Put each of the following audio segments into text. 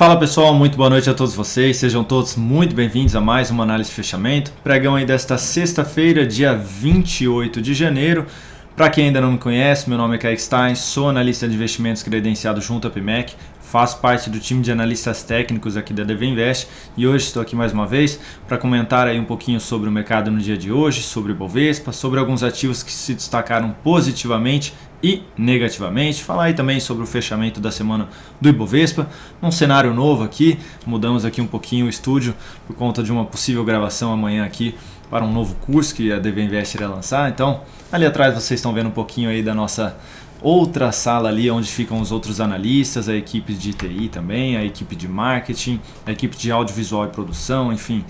Fala pessoal, muito boa noite a todos vocês, sejam todos muito bem-vindos a mais uma análise de fechamento. Pregão aí desta sexta-feira, dia 28 de janeiro. Para quem ainda não me conhece, meu nome é Kaique Stein, sou analista de investimentos credenciado junto à PMEC, faço parte do time de analistas técnicos aqui da DV Invest e hoje estou aqui mais uma vez para comentar aí um pouquinho sobre o mercado no dia de hoje, sobre o Ibovespa, sobre alguns ativos que se destacaram positivamente e negativamente, falar aí também sobre o fechamento da semana do Ibovespa, um cenário novo aqui, mudamos aqui um pouquinho o estúdio por conta de uma possível gravação amanhã aqui para um novo curso que a DV Invest irá lançar. Então, ali atrás vocês estão vendo um pouquinho aí da nossa outra sala ali onde ficam os outros analistas, a equipe de TI também, a equipe de marketing, a equipe de audiovisual e produção, enfim,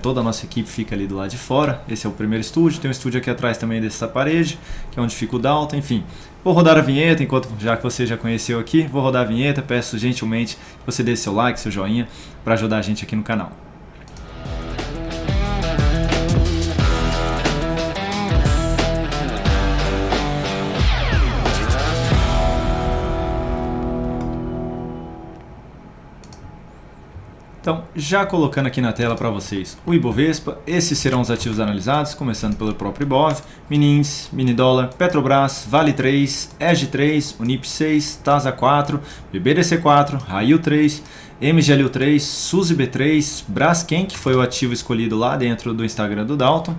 toda a nossa equipe fica ali do lado de fora. Esse é o primeiro estúdio, tem um estúdio aqui atrás também dessa parede, que é onde fica o Dalton, enfim. Vou rodar a vinheta, enquanto já que você já conheceu aqui, vou rodar a vinheta, peço gentilmente que você dê seu like, seu joinha, para ajudar a gente aqui no canal. Então, já colocando aqui na tela para vocês o Ibovespa, esses serão os ativos analisados, começando pelo próprio Ibov, mini índice, mini dólar, Petrobras, Vale 3, EG 3, Unip 6, TASA 4, BBDC 4, Rail 3, MGLU 3, SUSI B3, Braskem, que foi o ativo escolhido lá dentro do Instagram do Dalton,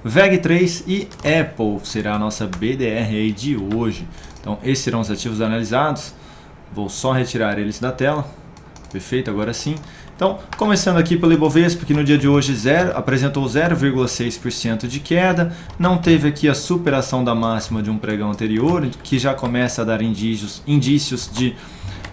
VEG 3 e Apple será a nossa BDR aí de hoje. Então, esses serão os ativos analisados, vou só retirar eles da tela, perfeito, agora sim. Então, começando aqui pelo Ibovespa, que no dia de hoje apresentou 0,6% de queda, não teve aqui a superação da máxima de um pregão anterior, que já começa a dar indícios de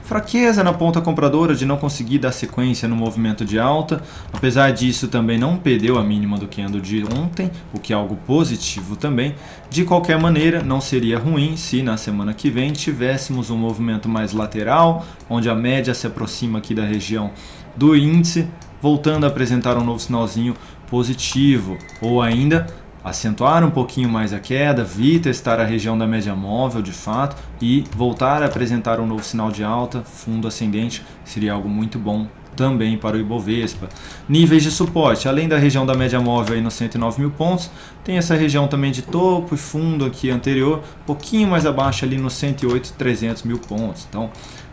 fraqueza na ponta compradora, de não conseguir dar sequência no movimento de alta. Apesar disso, também não perdeu a mínima do candle de ontem, o que é algo positivo também. De qualquer maneira, não seria ruim se na semana que vem tivéssemos um movimento mais lateral, onde a média se aproxima aqui da região do índice, voltando a apresentar um novo sinalzinho positivo, ou ainda acentuar um pouquinho mais a queda, vir testar a região da média móvel de fato e voltar a apresentar um novo sinal de alta, fundo ascendente, seria algo muito bom também para o Ibovespa. Níveis de suporte, além da região da média móvel aí nos 109 mil pontos, tem essa região também de topo e fundo aqui anterior, um pouquinho mais abaixo ali nos 108, 300 mil pontos. Então,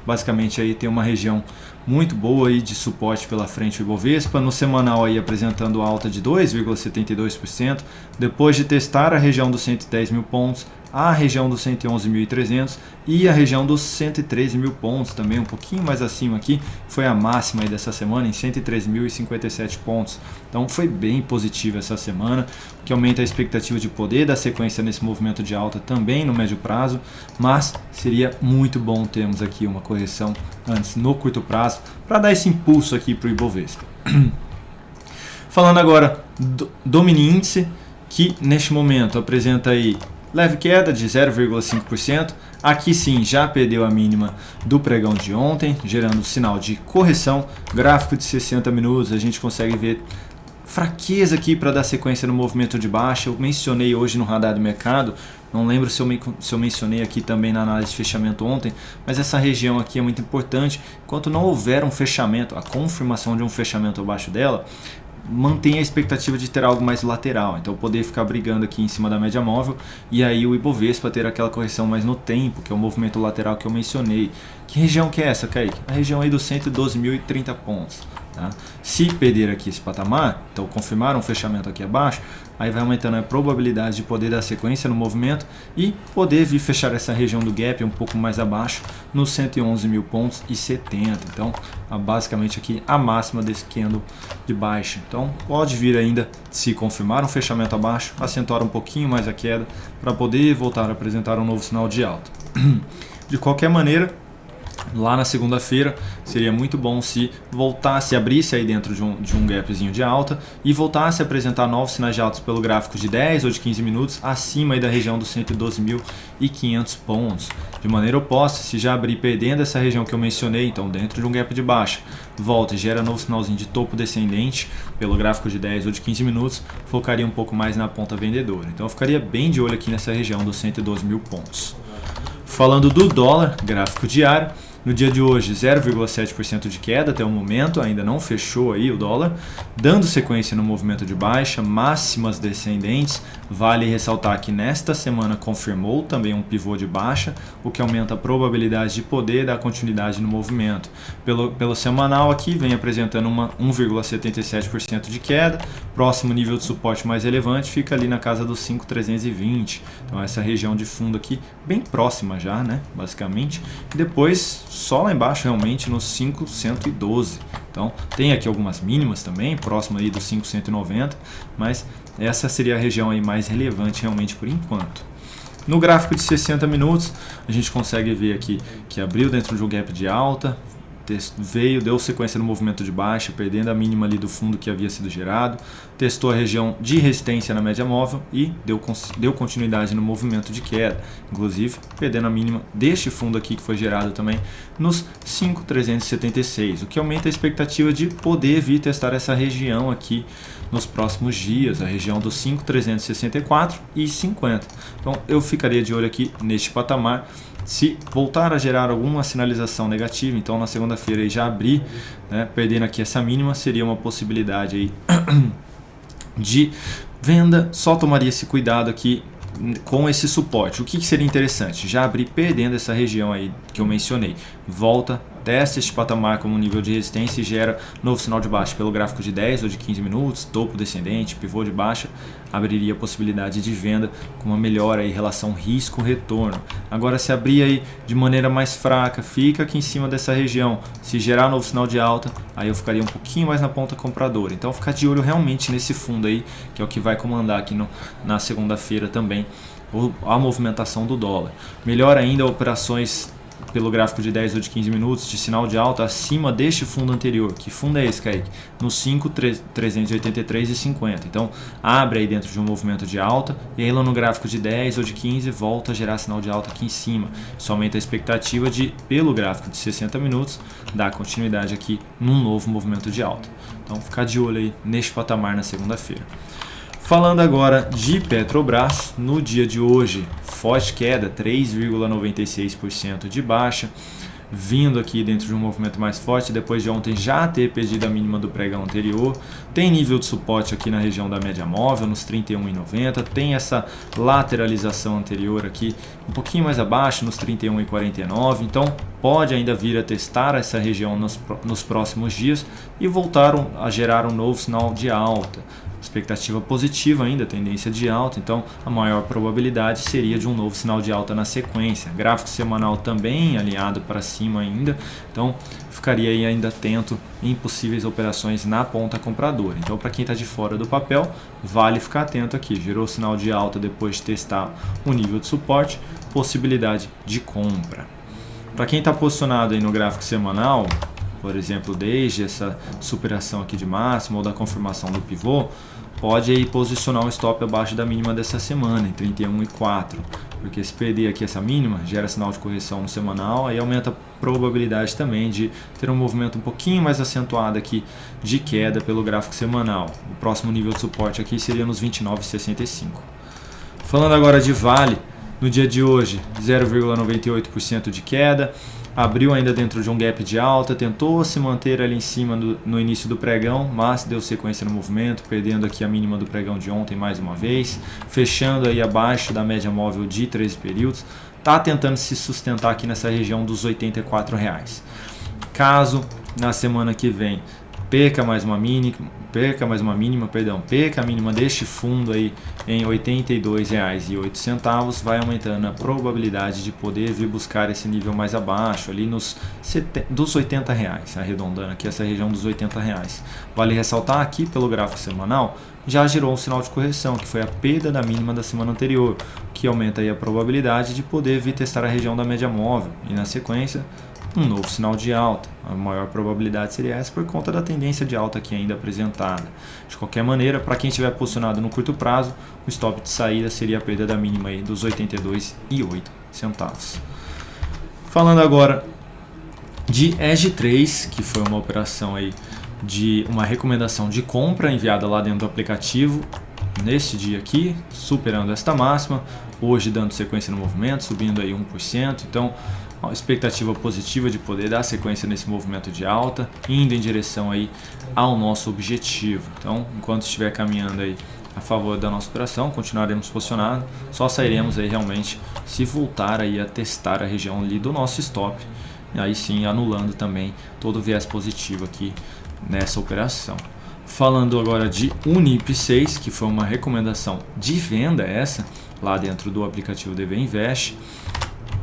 basicamente aí tem uma região muito boa aí de suporte pela frente o Ibovespa, no semanal aí apresentando alta de 2,72%, depois de testar a região dos 110 mil pontos, a região dos 111.300 e a região dos 113 mil pontos, também um pouquinho mais acima aqui, foi a máxima aí dessa semana em 103.057 pontos. Então foi bem positiva essa semana, o que aumenta a expectativa de poder dar sequência nesse movimento de alta também no médio prazo, mas seria muito bom termos aqui uma correção antes no curto prazo para dar esse impulso aqui para o Ibovespa. Falando agora do mini índice, que neste momento apresenta aí leve queda de 0,5%, aqui sim já perdeu a mínima do pregão de ontem, gerando sinal de correção. Gráfico de 60 minutos, a gente consegue ver fraqueza aqui para dar sequência no movimento de baixa. Eu mencionei hoje no radar do mercado, não lembro se eu mencionei aqui também na análise de fechamento ontem, mas essa região aqui é muito importante. Enquanto não houver um fechamento, a confirmação de um fechamento abaixo dela, mantém a expectativa de ter algo mais lateral, então poder ficar brigando aqui em cima da média móvel e aí o Ibovespa ter aquela correção mais no tempo, que é o movimento lateral que eu mencionei. Que região que é essa, Kaique? A região aí dos 112.030 pontos. Tá? Se perder aqui esse patamar, então confirmar um fechamento aqui abaixo, aí vai aumentando a probabilidade de poder dar sequência no movimento e poder vir fechar essa região do gap um pouco mais abaixo nos 111 mil pontos e 70. Então, basicamente aqui a máxima desse candle de baixa. Então, pode vir ainda, se confirmar um fechamento abaixo, acentuar um pouquinho mais a queda para poder voltar a apresentar um novo sinal de alta. De qualquer maneira, lá na segunda-feira seria muito bom se voltasse, abrisse aí dentro de um gapzinho de alta e voltasse a apresentar novos sinais de alta pelo gráfico de 10 ou de 15 minutos acima aí da região dos 112.500 pontos. De maneira oposta, se já abrir perdendo essa região que eu mencionei, então dentro de um gap de baixa, volta e gera novo sinalzinho de topo descendente pelo gráfico de 10 ou de 15 minutos, focaria um pouco mais na ponta vendedora. Então eu ficaria bem de olho aqui nessa região dos 112 mil pontos. Falando do dólar, gráfico diário, No dia de hoje, 0,7% de queda até o momento, ainda não fechou aí o dólar, dando sequência no movimento de baixa, máximas descendentes. Vale ressaltar que nesta semana confirmou também um pivô de baixa, o que aumenta a probabilidade de poder dar continuidade no movimento. Pelo semanal aqui, vem apresentando uma 1,77% de queda, próximo nível de suporte mais relevante fica ali na casa dos 5.320, então essa região de fundo aqui bem próxima já, né, basicamente, e depois só lá embaixo realmente nos 5.112. Então tem aqui algumas mínimas também, próximo aí dos 5.190, mas essa seria a região aí mais relevante realmente por enquanto. No gráfico de 60 minutos, a gente consegue ver aqui que abriu dentro de um gap de alta, deu sequência no movimento de baixa, perdendo a mínima ali do fundo que havia sido gerado, testou a região de resistência na média móvel e deu continuidade no movimento de queda, inclusive perdendo a mínima deste fundo aqui que foi gerado também nos 5.376, o que aumenta a expectativa de poder vir testar essa região aqui nos próximos dias, a região dos 5.364 e 50. Então eu ficaria de olho aqui neste patamar. Se voltar a gerar alguma sinalização negativa, então na segunda-feira já abrir, né, perdendo aqui essa mínima, seria uma possibilidade aí de venda. Só tomaria esse cuidado aqui com esse suporte. O que seria interessante? Já abrir perdendo essa região aí que eu mencionei. Volta, testa este patamar como nível de resistência e gera novo sinal de baixa pelo gráfico de 10 ou de 15 minutos, topo descendente, pivô de baixa, abriria a possibilidade de venda com uma melhora em relação risco-retorno. Agora, se abrir aí de maneira mais fraca, fica aqui em cima dessa região, se gerar novo sinal de alta, aí eu ficaria um pouquinho mais na ponta compradora. Então, ficar de olho realmente nesse fundo aí, que é o que vai comandar aqui na segunda-feira também a movimentação do dólar. Melhor ainda, operações pelo gráfico de 10 ou de 15 minutos de sinal de alta acima deste fundo anterior. Que fundo é esse, Kaique? No 5.383,50. Então abre aí dentro de um movimento de alta e aí lá no gráfico de 10 ou de 15 volta a gerar sinal de alta aqui em cima. Isso aumenta a expectativa de, pelo gráfico de 60 minutos, dar continuidade aqui num novo movimento de alta. Então ficar de olho aí neste patamar na segunda-feira. Falando agora de Petrobras, no dia de hoje, forte queda, 3,96% de baixa, vindo aqui dentro de um movimento mais forte, depois de ontem já ter perdido a mínima do pregão anterior. Tem nível de suporte aqui na região da média móvel, nos 31,90, tem essa lateralização anterior aqui, um pouquinho mais abaixo, nos 31,49, então pode ainda vir a testar essa região nos próximos dias e voltar a gerar um novo sinal de alta. Expectativa positiva ainda, tendência de alta, então a maior probabilidade seria de um novo sinal de alta na sequência. Gráfico semanal também alinhado para cima ainda, então ficaria aí ainda atento em possíveis operações na ponta compradora. Então, para quem está de fora do papel, vale ficar atento aqui. Gerou sinal de alta depois de testar o nível de suporte, possibilidade de compra. Para quem está posicionado aí no gráfico semanal, por exemplo, desde essa superação aqui de máximo ou da confirmação do pivô, pode aí posicionar um stop abaixo da mínima dessa semana, em 31,4, porque se perder aqui essa mínima, gera sinal de correção no semanal, aí aumenta a probabilidade também de ter um movimento um pouquinho mais acentuado aqui de queda pelo gráfico semanal. O próximo nível de suporte aqui seria nos 29,65. Falando agora de Vale, no dia de hoje, 0,98% de queda, abriu ainda dentro de um gap de alta, tentou se manter ali em cima no início do pregão, mas deu sequência no movimento, perdendo aqui a mínima do pregão de ontem mais uma vez, fechando aí abaixo da média móvel de 13 períodos, está tentando se sustentar aqui nessa região dos R$ 84,00. Caso na semana que vem perca a mínima deste fundo aí em R$ 82,08, vai aumentando a probabilidade de poder vir buscar esse nível mais abaixo, ali dos R$ 80,00, arredondando aqui essa região dos R$ 80,00. Vale ressaltar aqui pelo gráfico semanal, já gerou um sinal de correção, que foi a perda da mínima da semana anterior, que aumenta aí a probabilidade de poder vir testar a região da média móvel e na sequência um novo sinal de alta. A maior probabilidade seria essa por conta da tendência de alta aqui ainda apresentada. De qualquer maneira, para quem estiver posicionado no curto prazo, o stop de saída seria a perda da mínima aí dos R$ 82,08. Falando agora de EG3, que foi uma operação aí de uma recomendação de compra enviada lá dentro do aplicativo, neste dia aqui, superando esta máxima, hoje dando sequência no movimento, subindo aí 1%, então a expectativa positiva de poder dar sequência nesse movimento de alta, indo em direção aí ao nosso objetivo. Então, enquanto estiver caminhando aí a favor da nossa operação, continuaremos posicionados, só sairemos aí realmente se voltar aí a testar a região ali do nosso stop, e aí sim anulando também todo o viés positivo aqui nessa operação. Falando agora de Unip 6, que foi uma recomendação de venda essa, lá dentro do aplicativo DV Invest,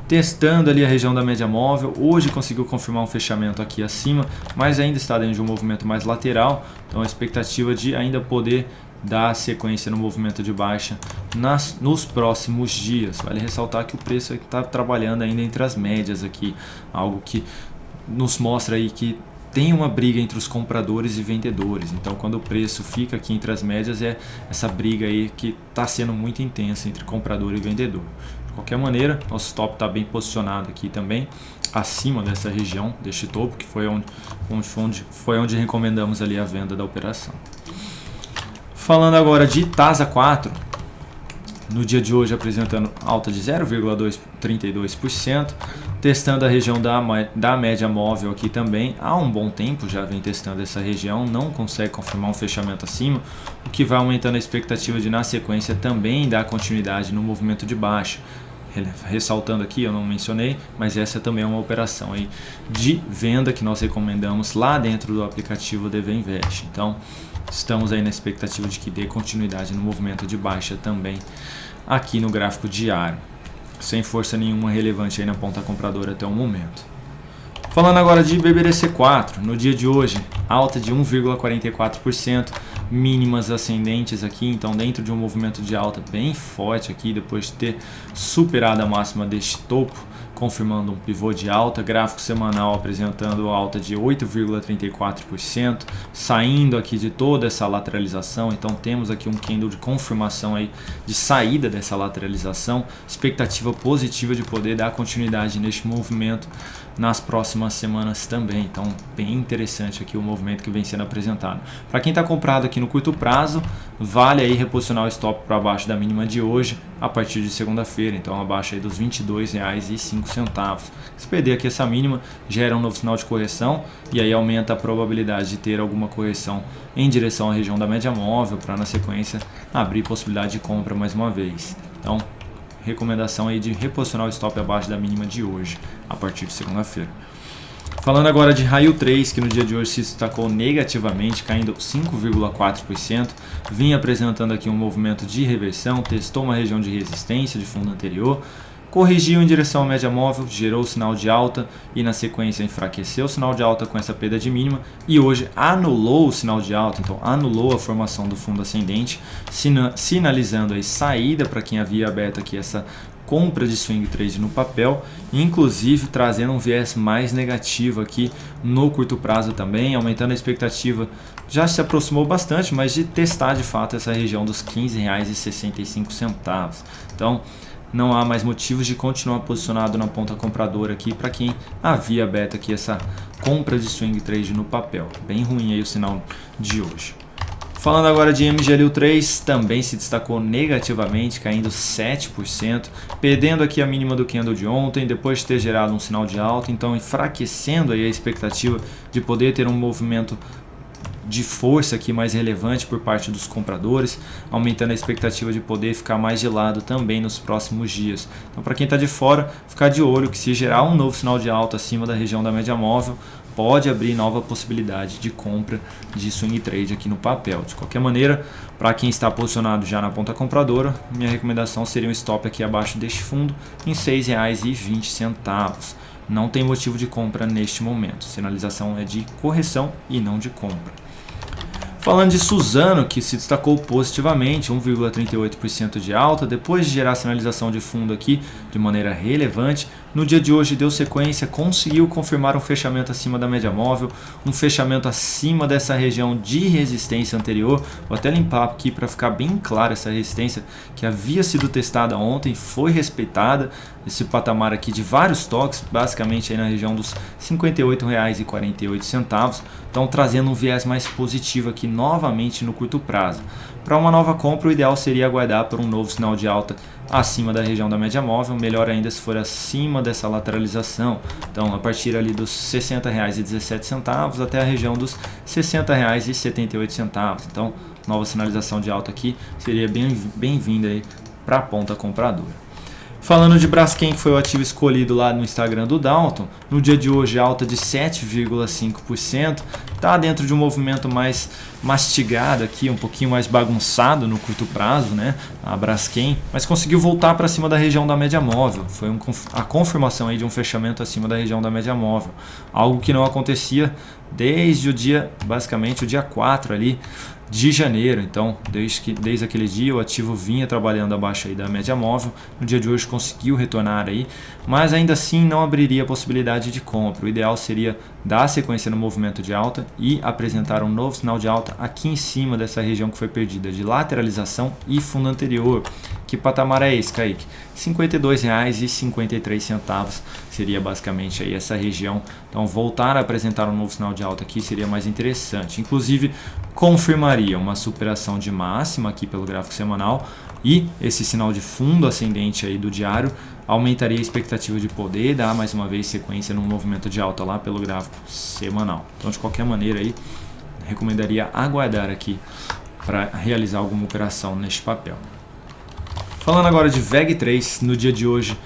testando ali a região da média móvel, hoje conseguiu confirmar um fechamento aqui acima, mas ainda está dentro de um movimento mais lateral, então a expectativa de ainda poder dar sequência no movimento de baixa nos próximos dias. Vale ressaltar que o preço está trabalhando ainda entre as médias aqui, algo que nos mostra aí que tem uma briga entre os compradores e vendedores. Então, quando o preço fica aqui entre as médias, é essa briga aí que está sendo muito intensa entre comprador e vendedor. De qualquer maneira, nosso stop está bem posicionado aqui também, acima dessa região, deste topo, que foi onde recomendamos ali a venda da operação. Falando agora de TASA 4, no dia de hoje apresentando alta de 0,32%, testando a região da média móvel aqui também, há um bom tempo já vem testando essa região, não consegue confirmar um fechamento acima, o que vai aumentando a expectativa de na sequência também dar continuidade no movimento de baixa. Ressaltando aqui, eu não mencionei, mas essa também é uma operação aí de venda que nós recomendamos lá dentro do aplicativo DV Invest. Então, estamos aí na expectativa de que dê continuidade no movimento de baixa também aqui no gráfico diário, sem força nenhuma relevante aí na ponta compradora até o momento. Falando agora de BBDC4, no dia de hoje, alta de 1,44%, mínimas ascendentes aqui, então dentro de um movimento de alta bem forte aqui, depois de ter superado a máxima deste topo, confirmando um pivô de alta, gráfico semanal apresentando alta de 8,34%, saindo aqui de toda essa lateralização, então temos aqui um candle de confirmação aí de saída dessa lateralização, expectativa positiva de poder dar continuidade neste movimento nas próximas semanas também, então bem interessante aqui o movimento que vem sendo apresentado. Para quem está comprado aqui no curto prazo, vale aí reposicionar o stop para baixo da mínima de hoje a partir de segunda-feira, então abaixo aí dos R$ 22,05. Se perder aqui essa mínima, gera um novo sinal de correção e aí aumenta a probabilidade de ter alguma correção em direção à região da média móvel para na sequência abrir possibilidade de compra mais uma vez. Então, recomendação aí de reposicionar o stop abaixo da mínima de hoje, a partir de segunda-feira. Falando agora de Raio 3, que no dia de hoje se destacou negativamente, caindo 5,4%, vinha apresentando aqui um movimento de reversão, testou uma região de resistência de fundo anterior, corrigiu em direção à média móvel, gerou o sinal de alta e na sequência enfraqueceu o sinal de alta com essa perda de mínima e hoje anulou o sinal de alta, então anulou a formação do fundo ascendente, sinalizando aí saída para quem havia aberto aqui essa compra de swing trade no papel, inclusive trazendo um viés mais negativo aqui no curto prazo também, aumentando a expectativa, já se aproximou bastante, mas de testar de fato essa região dos R$ 15,65. Então, não há mais motivos de continuar posicionado na ponta compradora aqui para quem havia aberto aqui essa compra de swing trade no papel. Bem ruim aí o sinal de hoje. Falando agora de MGLU3, também se destacou negativamente, caindo 7%, perdendo aqui a mínima do candle de ontem, depois de ter gerado um sinal de alta, então enfraquecendo aí a expectativa de poder ter um movimento de força aqui mais relevante por parte dos compradores, aumentando a expectativa de poder ficar mais de lado também nos próximos dias. Então, para quem está de fora, ficar de olho que se gerar um novo sinal de alta acima da região da média móvel, pode abrir nova possibilidade de compra de swing trade aqui no papel. De qualquer maneira, para quem está posicionado já na ponta compradora, minha recomendação seria um stop aqui abaixo deste fundo em R$ 6,20. Não tem motivo de compra neste momento. Sinalização é de correção e não de compra. Falando de Suzano, que se destacou positivamente, 1,38% de alta, depois de gerar sinalização de fundo aqui de maneira relevante, no dia de hoje deu sequência, conseguiu confirmar um fechamento acima da média móvel, um fechamento acima dessa região de resistência anterior. Vou até limpar aqui para ficar bem clara essa resistência que havia sido testada ontem, foi respeitada, esse patamar aqui de vários toques, basicamente aí na região dos R$ 58,48, então trazendo um viés mais positivo aqui novamente no curto prazo. Para uma nova compra, o ideal seria aguardar por um novo sinal de alta acima da região da média móvel, melhor ainda se for acima dessa lateralização. Então, a partir ali dos R$ 60,17 até a região dos R$ 60,78. Então, nova sinalização de alta aqui seria bem-vinda aí para a ponta compradora. Falando de Braskem, que foi o ativo escolhido lá no Instagram do Dalton, no dia de hoje alta de 7,5%, está dentro de um movimento mais mastigado aqui, um pouquinho mais bagunçado no curto prazo, né, a Braskem, mas conseguiu voltar para cima da região da média móvel, foi a confirmação aí de um fechamento acima da região da média móvel, algo que não acontecia desde o dia, basicamente o dia 4 ali, de janeiro. Então, desde aquele dia o ativo vinha trabalhando abaixo aí da média móvel, no dia de hoje conseguiu retornar aí, mas ainda assim não abriria a possibilidade de compra. O ideal seria dar sequência no movimento de alta e apresentar um novo sinal de alta aqui em cima dessa região que foi perdida de lateralização e fundo anterior. Que patamar é esse, Kaique? R$ 52,53 seria basicamente aí essa região. Então, voltar a apresentar um novo sinal de alta aqui seria mais interessante. Inclusive, confirmaria uma superação de máxima aqui pelo gráfico semanal, e esse sinal de fundo ascendente aí do diário aumentaria a expectativa de poder dar mais uma vez sequência no movimento de alta lá pelo gráfico semanal. Então, de qualquer maneira aí, recomendaria aguardar aqui para realizar alguma operação neste papel. Falando agora de VEG3, no dia de hoje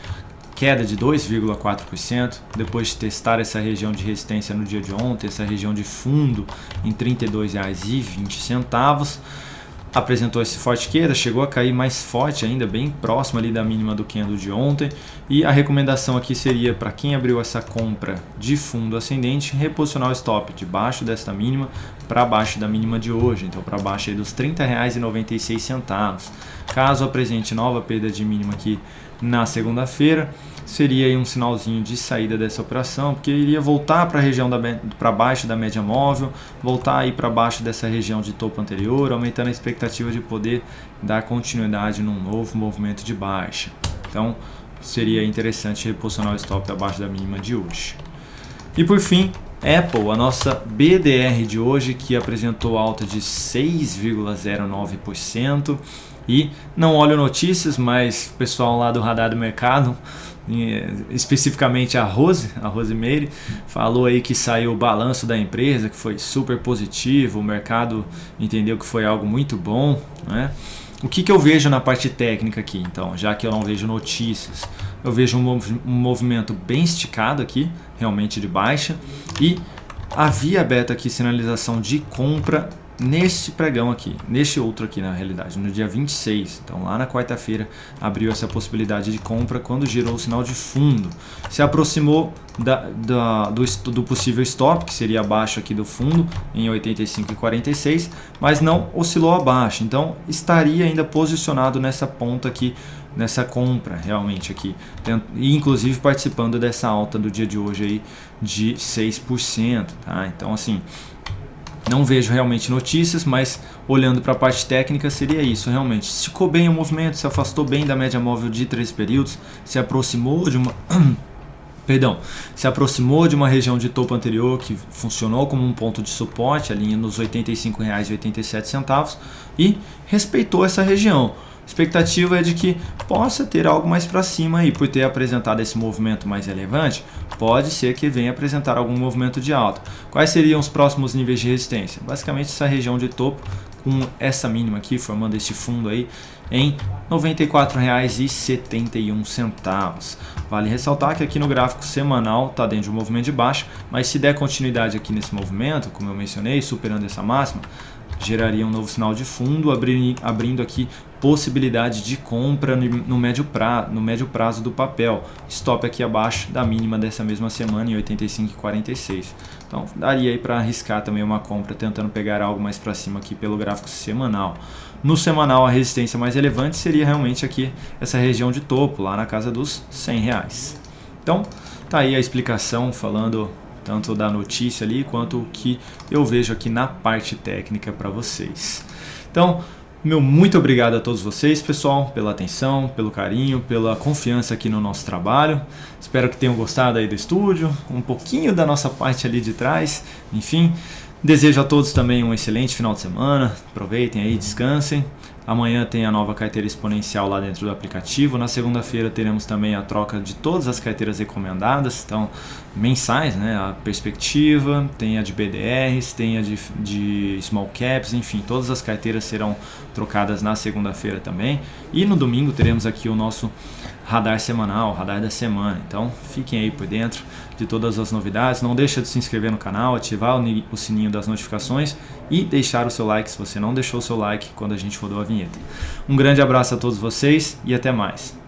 queda de 2,4%, depois de testar essa região de resistência no dia de ontem, essa região de fundo em R$ 32,20, apresentou essa forte queda, chegou a cair mais forte ainda, bem próximo ali da mínima do candle de ontem, e a recomendação aqui seria para quem abriu essa compra de fundo ascendente, reposicionar o stop de baixo desta mínima para baixo da mínima de hoje, então para baixo aí dos R$ 30,96. Caso apresente nova perda de mínima aqui na segunda-feira, seria aí um sinalzinho de saída dessa operação, porque iria voltar para a região para baixo da média móvel, voltar aí para baixo dessa região de topo anterior, aumentando a expectativa de poder dar continuidade num novo movimento de baixa. Então, seria interessante reposicionar o stop abaixo da mínima de hoje. E por fim, Apple, a nossa BDR de hoje, que apresentou alta de 6,09%. E não olho notícias, mas o pessoal lá do Radar do Mercado, especificamente a Rosemary, falou aí que saiu o balanço da empresa, que foi super positivo, o mercado entendeu que foi algo muito bom, né? O que eu vejo na parte técnica aqui, então, já que eu não vejo notícias, eu vejo um movimento bem esticado aqui, realmente de baixa, e havia aberto aqui sinalização de compra neste pregão aqui, neste outro aqui na realidade, no dia 26, então lá na quarta-feira abriu essa possibilidade de compra quando girou o sinal de fundo, se aproximou do possível stop, que seria abaixo aqui do fundo em 85,46, mas não oscilou abaixo, então estaria ainda posicionado nessa ponta aqui, nessa compra realmente aqui, e inclusive participando dessa alta do dia de hoje aí de 6%, tá? Então assim, não vejo realmente notícias, mas olhando para a parte técnica seria isso realmente. Esticou bem o movimento, se afastou bem da média móvel de 3 períodos, se aproximou de uma região de topo anterior que funcionou como um ponto de suporte ali nos R$ 85,87 e respeitou essa região. A expectativa é de que possa ter algo mais para cima aí, por ter apresentado esse movimento mais relevante, pode ser que venha apresentar algum movimento de alta. Quais seriam os próximos níveis de resistência? Basicamente essa região de topo com essa mínima aqui, formando este fundo aí em R$ 94,71. Vale ressaltar que aqui no gráfico semanal está dentro de um movimento de baixa, mas se der continuidade aqui nesse movimento, como eu mencionei, superando essa máxima, geraria um novo sinal de fundo, abrindo aqui possibilidade de compra no médio prazo do papel. Stop aqui abaixo da mínima dessa mesma semana em 85,46. Então daria aí para arriscar também uma compra tentando pegar algo mais para cima aqui pelo gráfico semanal. No semanal a resistência mais relevante seria realmente aqui essa região de topo, lá na casa dos R$100. Então tá aí a explicação falando tanto da notícia ali quanto o que eu vejo aqui na parte técnica para vocês. Então, muito obrigado a todos vocês, pessoal, pela atenção, pelo carinho, pela confiança aqui no nosso trabalho. Espero que tenham gostado aí do estúdio, um pouquinho da nossa parte ali de trás. Enfim, desejo a todos também um excelente final de semana. Aproveitem aí, descansem Amanhã tem a nova carteira exponencial lá dentro do aplicativo. Na segunda-feira teremos também a troca de todas as carteiras recomendadas, então mensais, né? A perspectiva, tem a de BDRs, tem a de small caps, enfim, todas as carteiras serão trocadas na segunda-feira também. E no domingo teremos aqui o nosso radar semanal, radar da semana. Então fiquem aí por dentro de todas as novidades. Não deixa de se inscrever no canal, ativar o sininho das notificações e deixar o seu like se você não deixou o seu like quando a gente rodou a vinheta. Um grande abraço a todos vocês e até mais.